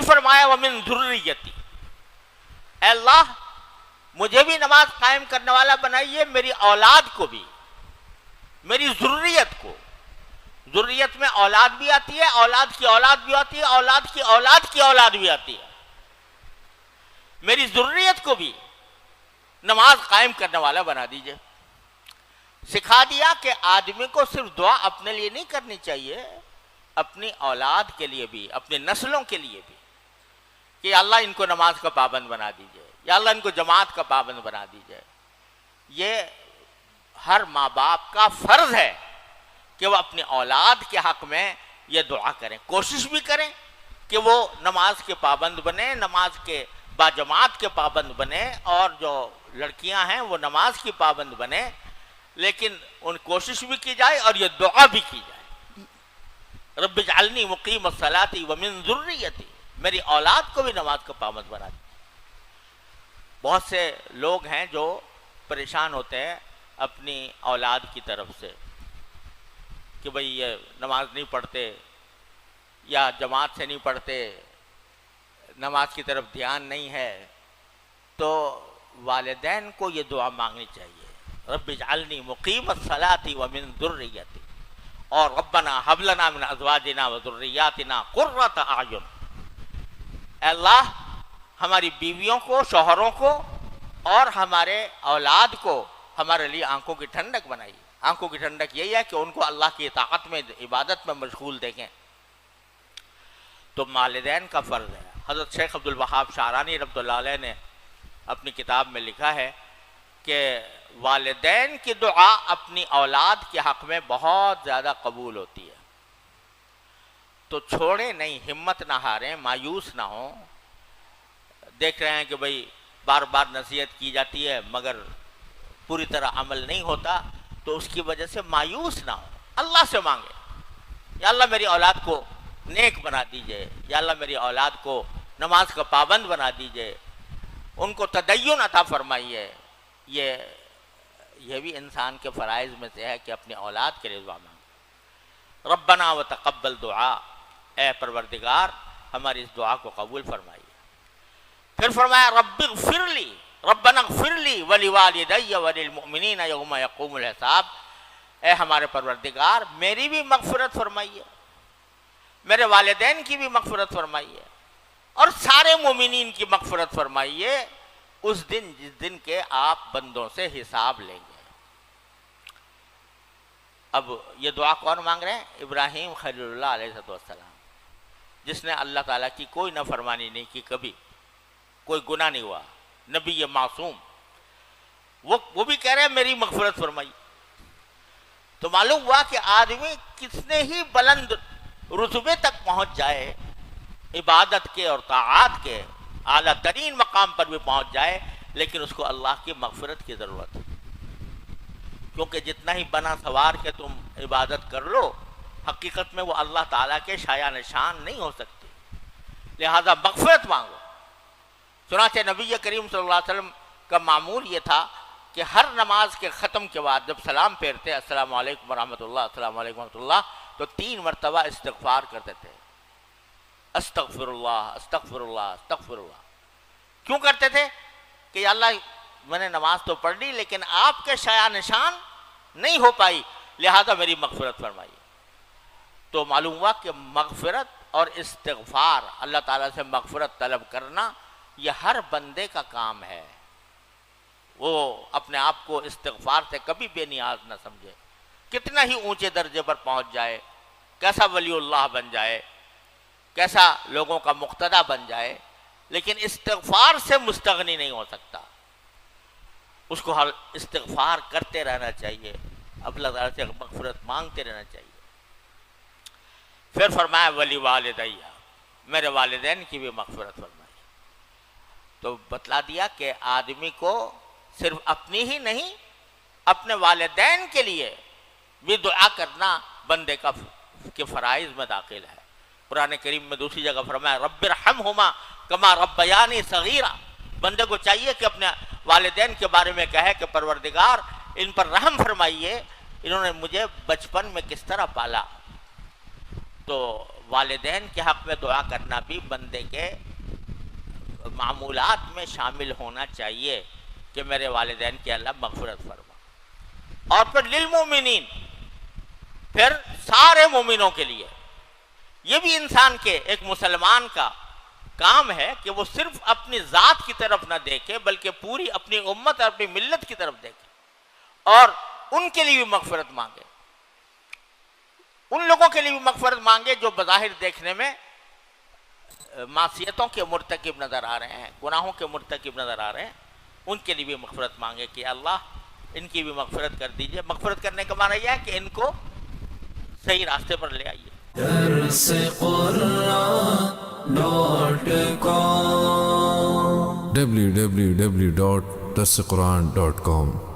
فرمایا ومن ذریتی، اے اللہ مجھے بھی نماز قائم کرنے والا بنائیے، میری اولاد کو بھی، میری ذریت کو. ذریت میں اولاد بھی آتی ہے، اولاد کی اولاد بھی آتی ہے، اولاد کی اولاد کی اولاد بھی آتی ہے. میری ذریت کو بھی نماز قائم کرنے والا بنا دیجئے. سکھا دیا کہ آدمی کو صرف دعا اپنے لیے نہیں کرنی چاہیے، اپنی اولاد کے لیے بھی، اپنے نسلوں کے لیے بھی، کہ اللہ ان کو نماز کا پابند بنا دیجئے، یا اللہ ان کو جماعت کا پابند بنا دیجئے. یہ ہر ماں باپ کا فرض ہے کہ وہ اپنی اولاد کے حق میں یہ دعا کریں، کوشش بھی کریں کہ وہ نماز کے پابند بنے، نماز کے باجماعت کے پابند بنے، اور جو لڑکیاں ہیں وہ نماز کی پابند بنے، لیکن ان کوشش بھی کی جائے اور یہ دعا بھی کی جائے. رب اجعلنی مقیم الصلاۃ ومن ذریتی، میری اولاد کو بھی نماز کا پابند بنا دی. بہت سے لوگ ہیں جو پریشان ہوتے ہیں اپنی اولاد کی طرف سے کہ بھئی یہ نماز نہیں پڑھتے، یا جماعت سے نہیں پڑھتے، نماز کی طرف دھیان نہیں ہے. تو والدین کو یہ دعا مانگنی چاہیے، رب اجعلنی مقیم الصلاۃ ومن ذریتی، اور ربنا ھب لنا من ازواجنا وذریاتنا قرۃ اعین. اے اللہ ہماری بیویوں کو، شوہروں کو اور ہمارے اولاد کو ہمارے لیے آنکھوں کی ٹھنڈک بنائیے. آنکھوں کی ٹھنڈک یہی ہے کہ ان کو اللہ کی اطاعت میں، عبادت میں مشغول دیکھیں. تو والدین کا فرض ہے. حضرت شیخ عبد الوہاب شعرانی رحمۃ اللہ علیہ نے اپنی کتاب میں لکھا ہے کہ والدین کی دعا اپنی اولاد کے حق میں بہت زیادہ قبول ہوتی ہے. تو چھوڑیں نہیں، ہمت نہ ہاریں، مایوس نہ ہوں. دیکھ رہے ہیں کہ بھئی بار بار نصیحت کی جاتی ہے مگر پوری طرح عمل نہیں ہوتا، تو اس کی وجہ سے مایوس نہ ہوں. اللہ سے مانگے، یا اللہ میری اولاد کو نیک بنا دیجئے، یا اللہ میری اولاد کو نماز کا پابند بنا دیجئے، ان کو تدین عطا فرمائیے. یہ بھی انسان کے فرائض میں سے ہے کہ اپنی اولاد کے لیے دعا مانگے. ربنا وتقبل دعا، اے پروردگار ہماری اس دعا کو قبول فرمائیے. پھر فرمایا رب اغفر لی، ربنا اغفر لی ولوالدی وللمؤمنین یوم یقوم الحساب. اے ہمارے پروردگار میری بھی مغفرت فرمائیے، میرے والدین کی بھی مغفرت فرمائیے، اور سارے مومنین کی مغفرت فرمائیے اس دن جس دن کے آپ بندوں سے حساب لیں گے. اب یہ دعا کون مانگ رہے ہیں؟ ابراہیم خلیل اللہ علیہ السلام، جس نے اللہ تعالیٰ کی کوئی نافرمانی نہیں کی، کبھی کوئی گناہ نہیں ہوا، نبی معصوم. وہ بھی کہہ رہے ہیں میری مغفرت فرمائی. تو معلوم ہوا کہ آدمی کتنے ہی بلند رتبے تک پہنچ جائے، عبادت کے اور طاعات کے اعلیٰ ترین مقام پر بھی پہنچ جائے، لیکن اس کو اللہ کی مغفرت کی ضرورت ہے. کیونکہ جتنا ہی بنا سوار کے تم عبادت کر لو، حقیقت میں وہ اللہ تعالیٰ کے شایع نشان نہیں ہو سکتی. لہذا مغفرت مانگو. چنانچہ نبی کریم صلی اللہ علیہ وسلم کا معمول یہ تھا کہ ہر نماز کے ختم کے بعد جب سلام پھیرتے السلام علیکم ورحمۃ اللہ، السلام علیکم ورحمۃ اللہ، تو 3 مرتبہ استغفار کرتے تھے. استغفر اللہ، استغفر اللہ، استغفر اللہ. کیوں کرتے تھے؟ کہ یا اللہ میں نے نماز تو پڑھ لی لیکن آپ کے شایع نشان نہیں ہو پائی، لہذا میری مغفرت فرمائیے. تو معلوم ہوا کہ مغفرت اور استغفار، اللہ تعالیٰ سے مغفرت طلب کرنا، یہ ہر بندے کا کام ہے. وہ اپنے آپ کو استغفار سے کبھی بے نیاز نہ سمجھے. کتنا ہی اونچے درجے پر پہنچ جائے، کیسا ولی اللہ بن جائے، کیسا لوگوں کا مقتدی بن جائے، لیکن استغفار سے مستغنی نہیں ہو سکتا. اس کو ہر استغفار کرتے رہنا چاہیے، اللہ تعالیٰ سے مغفرت مانگتے رہنا چاہیے. پھر فرمایا ولی والدیہ، میرے والدین کی بھی مغفرت فرمائی. تو بتلا دیا کہ آدمی کو صرف اپنی ہی نہیں، اپنے والدین کے لیے بھی دعا کرنا بندے کے فرائض میں داخل ہے. قرآن کریم میں دوسری جگہ فرمایا رب ارحمہما کما ربیانی صغیرا. بندے کو چاہیے کہ اپنے والدین کے بارے میں کہے کہ پروردگار ان پر رحم فرمائیے، انہوں نے مجھے بچپن میں کس طرح پالا. تو والدین کے حق میں دعا کرنا بھی بندے کے معمولات میں شامل ہونا چاہیے کہ میرے والدین کی اللہ مغفرت فرما. اور پھر للمومنین، پھر سارے مومنوں کے لیے. یہ بھی انسان کے، ایک مسلمان کا کام ہے کہ وہ صرف اپنی ذات کی طرف نہ دیکھے بلکہ پوری اپنی امت اور اپنی ملت کی طرف دیکھے اور ان کے لیے بھی مغفرت مانگے. ان لوگوں کے لیے بھی مغفرت مانگے جو بظاہر دیکھنے میں معصیتوں کے مرتکب نظر آ رہے ہیں، گناہوں کے مرتکب نظر آ رہے ہیں. ان کے لیے بھی مغفرت مانگے کہ اللہ ان کی بھی مغفرت کر دیجئے. مغفرت کرنے کا معنی یہ ہے کہ ان کو صحیح راستے پر لے آئیے. www.darsequran.com